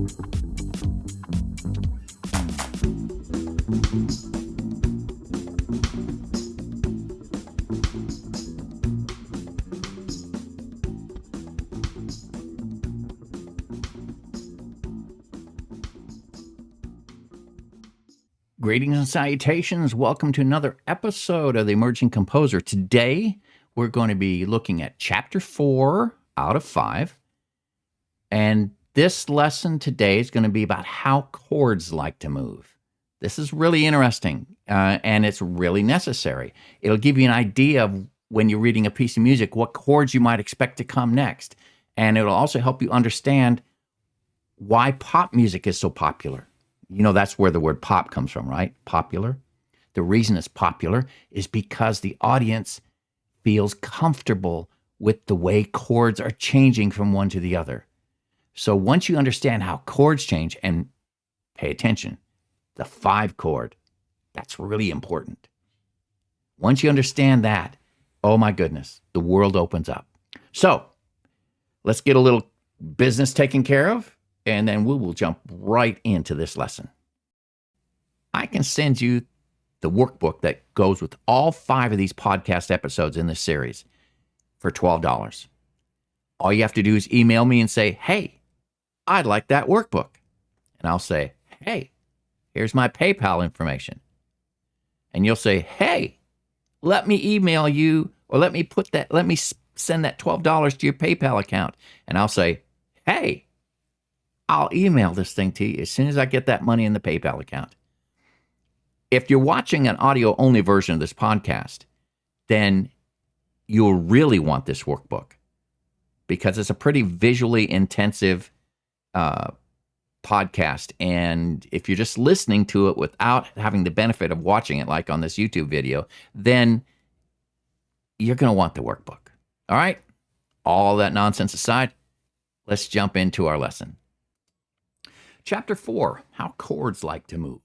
Greetings and salutations. Welcome to another episode of The Emerging Composer. Today, we're going to be looking at Chapter 4 out of 5. And this lesson today is going to be about how chords like to move. This is really interesting, and it's really necessary. It'll give you an idea of, when you're reading a piece of music, what chords you might expect to come next. And it'll also help you understand why pop music is so popular. You know, that's where the word pop comes from, right? Popular. The reason it's popular is because the audience feels comfortable with the way chords are changing from one to the other. So once you understand how chords change, and pay attention, the 5 chord, that's really important. Once you understand that, oh my goodness, the world opens up. So let's get a little business taken care of, and then we will jump right into this lesson. I can send you the workbook that goes with all 5 of these podcast episodes in this series for $12. All you have to do is email me and say, hey, I'd like that workbook. And I'll say, hey, here's my PayPal information. And you'll say, hey, let me email you, or let me send that $12 to your PayPal account. And I'll say, hey, I'll email this thing to you as soon as I get that money in the PayPal account. If you're watching an audio-only version of this podcast, then you'll really want this workbook, because it's a pretty visually intensive podcast. And if you're just listening to it without having the benefit of watching it, like on this YouTube video, then you're going to want the workbook. All right? All that nonsense aside, let's jump into our lesson. Chapter 4, how chords like to move.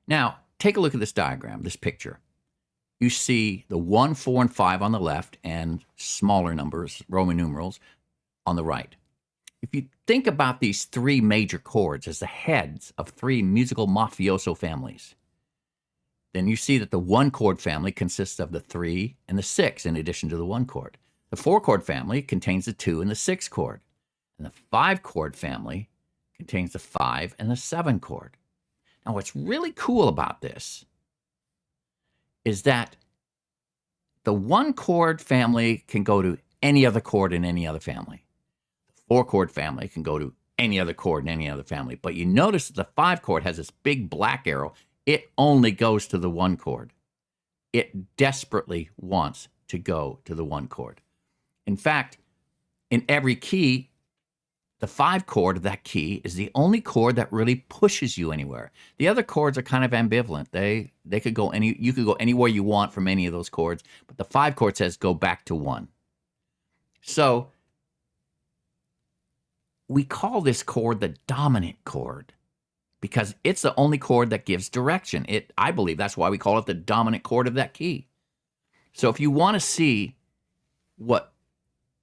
Now, take a look at this diagram, this picture. You see the 1, 4, and 5 on the left, and smaller numbers, Roman numerals, on the right. If you think about these 3 major chords as the heads of 3 musical mafioso families, then you see that the 1 chord family consists of the 3 and the 6 in addition to the 1 chord. The 4 chord family contains the 2 and the 6 chord. And the 5 chord family contains the 5 and the 7 chord. Now, what's really cool about this is that the 1 chord family can go to any other chord in any other family. The 4 chord family can go to any other chord in any other family. But you notice that the 5 chord has this big black arrow. It only goes to the 1 chord. It desperately wants to go to the 1 chord. In fact, in every key, the 5 chord of that key is the only chord that really pushes you anywhere. The other chords are kind of ambivalent. They could go you could go anywhere you want from any of those chords, but the 5 chord says go back to 1. So we call this chord the dominant chord because it's the only chord that gives direction. I believe that's why we call it the dominant chord of that key. So if you want to see what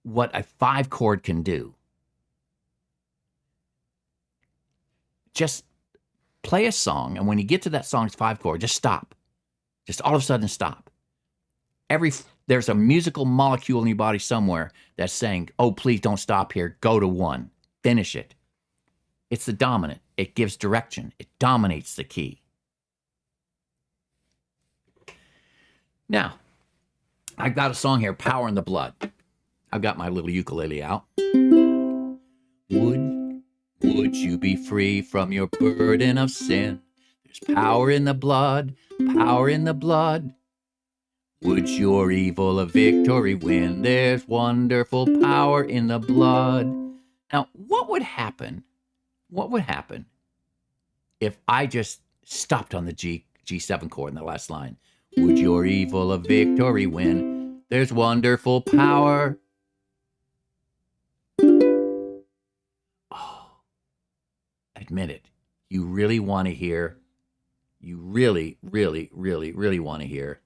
a 5 chord can do, just play a song, and when you get to that song's 5 chord, just stop. Just all of a sudden stop. There's a musical molecule in your body somewhere that's saying, oh, please don't stop here. Go to 1. Finish it. It's the dominant. It gives direction. It dominates the key. Now, I've got a song here, Power in the Blood. I've got my little ukulele out. Would you be free from your burden of sin? There's power in the blood, power in the blood. Would your evil a victory win? There's wonderful power in the blood. Now, what would happen if I just stopped on the G7 chord in the last line? Would your evil a victory win? There's wonderful power. Admit it. You really want to hear. You really, really, really, really want to hear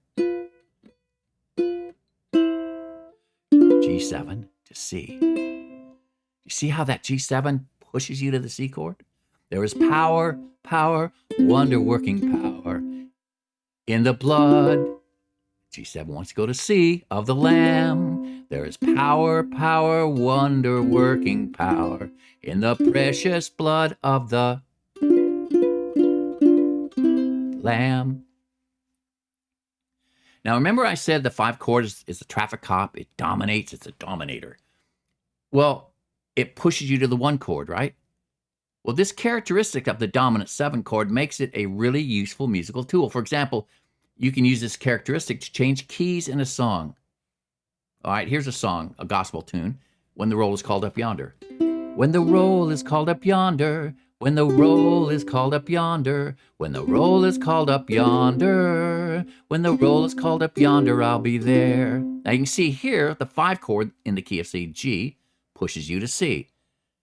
G7 to C. You see how that G7 pushes you to the C chord. There is power, power, wonder-working power in the blood. G7 wants to go to C of the Lamb. There is power, power, wonder-working power in the precious blood of the Lamb. Now, remember I said the 5 chord is a traffic cop. It dominates. It's a dominator. Well, it pushes you to the 1 chord, right? Well, this characteristic of the dominant 7 chord makes it a really useful musical tool. For example, you can use this characteristic to change keys in a song. All right, here's a song, a gospel tune, When the Roll is Called Up Yonder. When the roll is called up yonder, when the roll is called up yonder, when the roll is called up yonder, when the roll is called up yonder, I'll be there. Now you can see here, the 5 chord in the key of C, G, pushes you to C.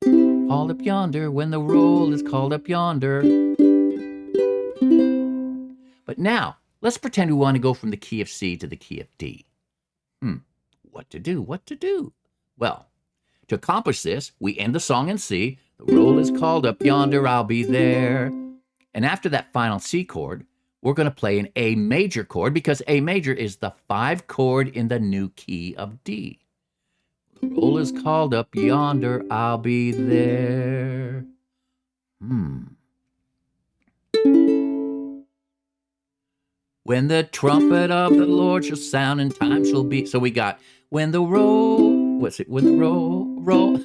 Called up yonder, when the roll is called up yonder. But now, let's pretend we want to go from the key of C to the key of D. What to do? What to do? Well, to accomplish this, we end the song in C. The roll is called up yonder, I'll be there. And after that final C chord, we're going to play an A major chord because A major is the 5 chord in the new key of D. The roll is called up yonder, I'll be there. When the trumpet of the Lord shall sound and time shall be. So we got when the roll, when the roll,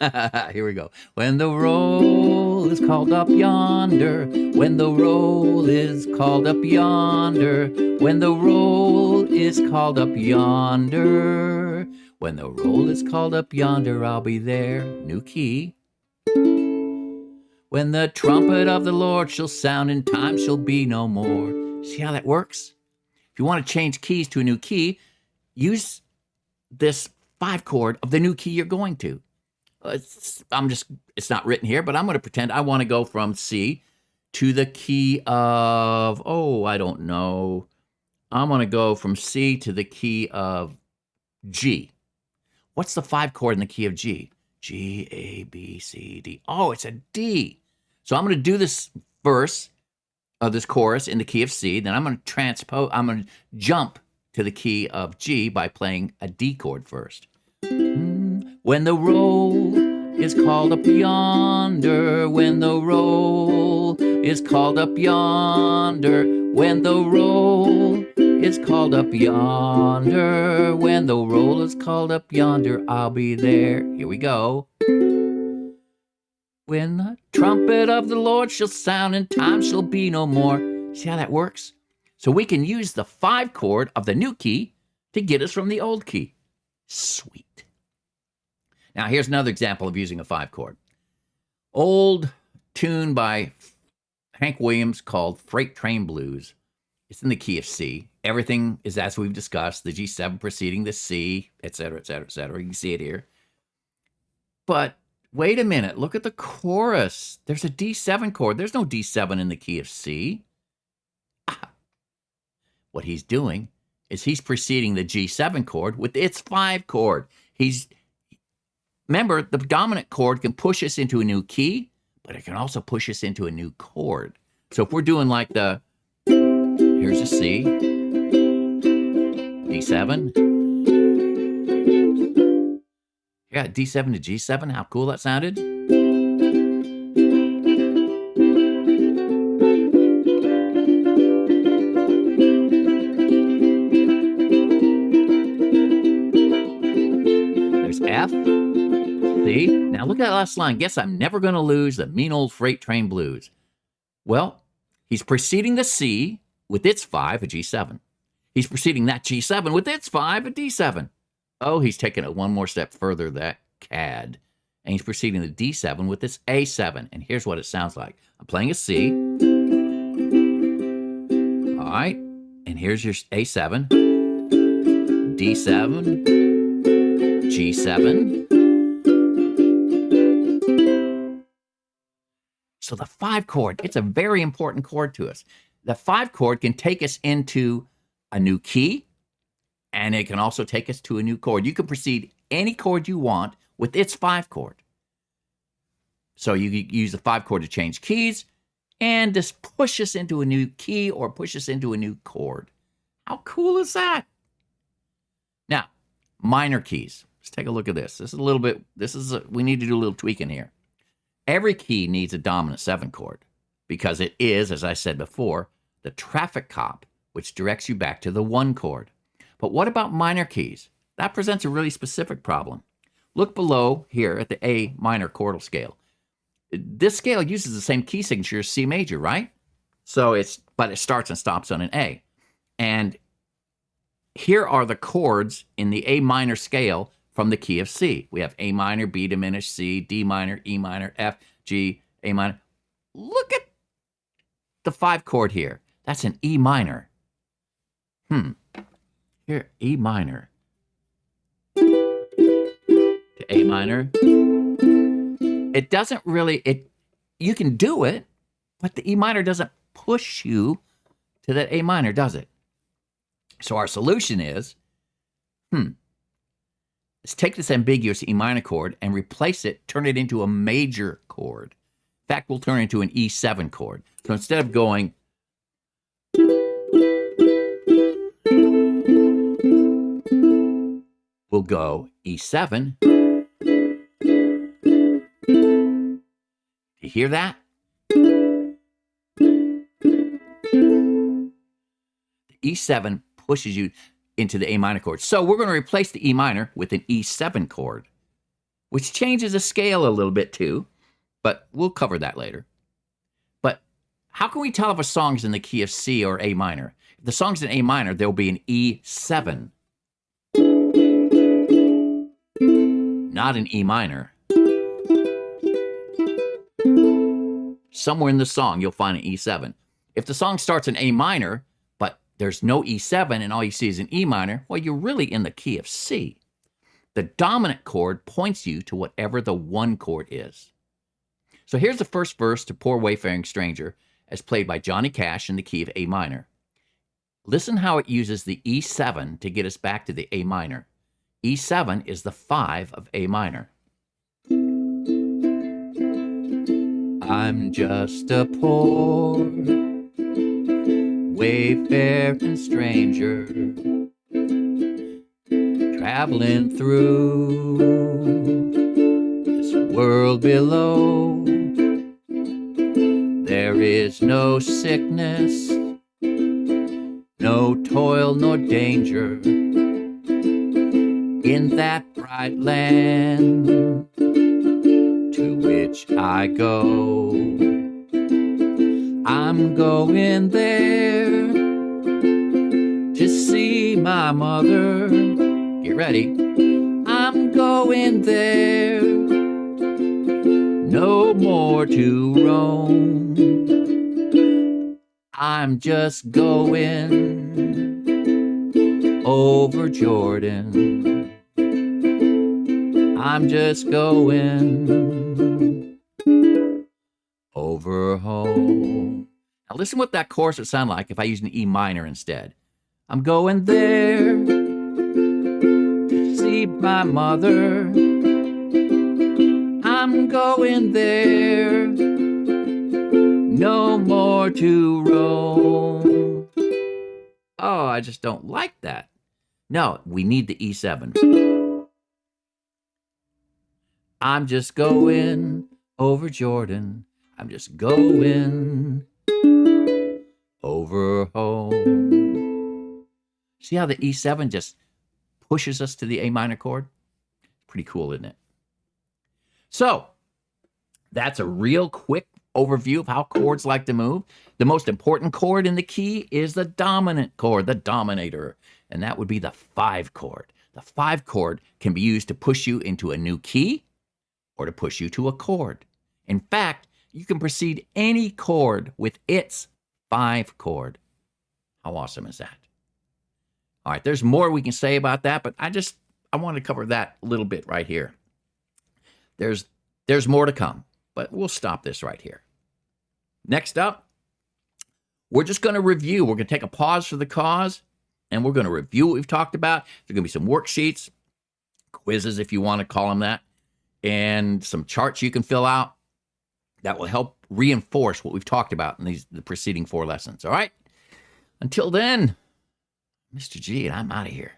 here we go. When the roll is called up yonder, when the roll is called up yonder, when the roll is called up yonder, when the roll is called up yonder, I'll be there. New key. When the trumpet of the Lord shall sound and time shall be no more. See how that works? If you want to change keys to a new key, use this 5 chord of the new key you're going to. It's not written here, but I'm going to pretend I want to go from C to the key of, I don't know. I'm going to go from C to the key of G. What's the 5 chord in the key of G? G, A, B, C, D. Oh, it's a D. So I'm going to do this verse of this chorus in the key of C. Then I'm going to jump to the key of G by playing a D chord first. When the roll is called up yonder, when the roll is called up yonder, when the roll is called up yonder, when the roll is called up yonder, I'll be there. Here we go. When the trumpet of the Lord shall sound and time shall be no more. See how that works? So we can use the 5 chord of the new key to get us from the old key. Sweet. Now here's another example of using a 5 chord. Old tune by Hank Williams called Freight Train Blues. It's in the key of C. Everything is as we've discussed, the G7 preceding the C, etc., etc., etc. You can see it here. But wait a minute, look at the chorus. There's a D7 chord. There's no D7 in the key of C. What he's doing is he's preceding the G7 chord with its 5 chord. Remember, the dominant chord can push us into a new key, but it can also push us into a new chord. So if we're doing like here's a C, D7. Yeah, D7 to G7, how cool that sounded. There's F, C. Now look at that last line. Guess I'm never going to lose the mean old freight train blues. Well, he's preceding the C with its 5, a G7. He's preceding that G7 with its 5, a D7. Oh, he's taking it one more step further, that cad. And he's preceding the D7 with its A7. And here's what it sounds like. I'm playing a C. All right. And here's your A7, D7, G7. So the 5 chord, it's a very important chord to us. The 5 chord can take us into a new key, and it can also take us to a new chord. You can precede any chord you want with its 5 chord. So you can use the 5 chord to change keys and just push us into a new key or push us into a new chord. How cool is that? Now, minor keys. Let's take a look at this. We need to do a little tweaking here. Every key needs a dominant 7 chord because it is, as I said before, the traffic cop, which directs you back to the 1 chord. But what about minor keys? That presents a really specific problem. Look below here at the A minor chordal scale. This scale uses the same key signature as C major, right? But it starts and stops on an A. And here are the chords in the A minor scale from the key of C. We have A minor, B diminished, C, D minor, E minor, F, G, A minor. Look at the 5 chord here. That's an E minor. Here, E minor to A minor. It doesn't really, you can do it, but the E minor doesn't push you to that A minor, does it? So our solution is, let's take this ambiguous E minor chord and replace it, turn it into a major chord. In fact, we'll turn it into an E7 chord. So instead of going, we'll go E7. You hear that? The E7 pushes you into the A minor chord. So we're going to replace the E minor with an E7 chord, which changes the scale a little bit too, but we'll cover that later. But how can we tell if a song's in the key of C or A minor? If the song's in A minor, there'll be an E7, not an E minor. Somewhere in the song, you'll find an E7. If the song starts in A minor, but there's no E7 and all you see is an E minor, well, you're really in the key of C. The dominant chord points you to whatever the 1 chord is. So here's the first verse to Poor Wayfaring Stranger, as played by Johnny Cash in the key of A minor. Listen how it uses the E7 to get us back to the A minor. E7 is the 5 of A minor. I'm just a poor wayfaring stranger, traveling through this world below. There is no sickness, no toil nor danger in that bright land to which I go. I'm going there to see my mother. Get ready. I'm going there, no more to roam. I'm just going over Jordan. I'm just going over home. Now listen what that chorus would sound like if I used an E minor instead. I'm going there to see my mother. I'm going there, no more to roam. Oh, I just don't like that. No, we need the E7. I'm just going over Jordan. I'm just going over home. See how the E7 just pushes us to the A minor chord? Pretty cool, isn't it? So, that's a real quick overview of how chords like to move. The most important chord in the key is the dominant chord, the dominator, and that would be the 5 chord. The 5 chord can be used to push you into a new key or to push you to a chord. In fact, you can precede any chord with its 5 chord. How awesome is that? All right, there's more we can say about that, but I want to cover that a little bit right here. There's more to come, but we'll stop this right here. Next up, we're just going to review. We're going to take a pause for the cause, and we're going to review what we've talked about. There's going to be some worksheets, quizzes if you want to call them that, and some charts you can fill out. that will help reinforce what we've talked about in the preceding 4 lessons. All right? Until then, Mr. G, and I'm out of here.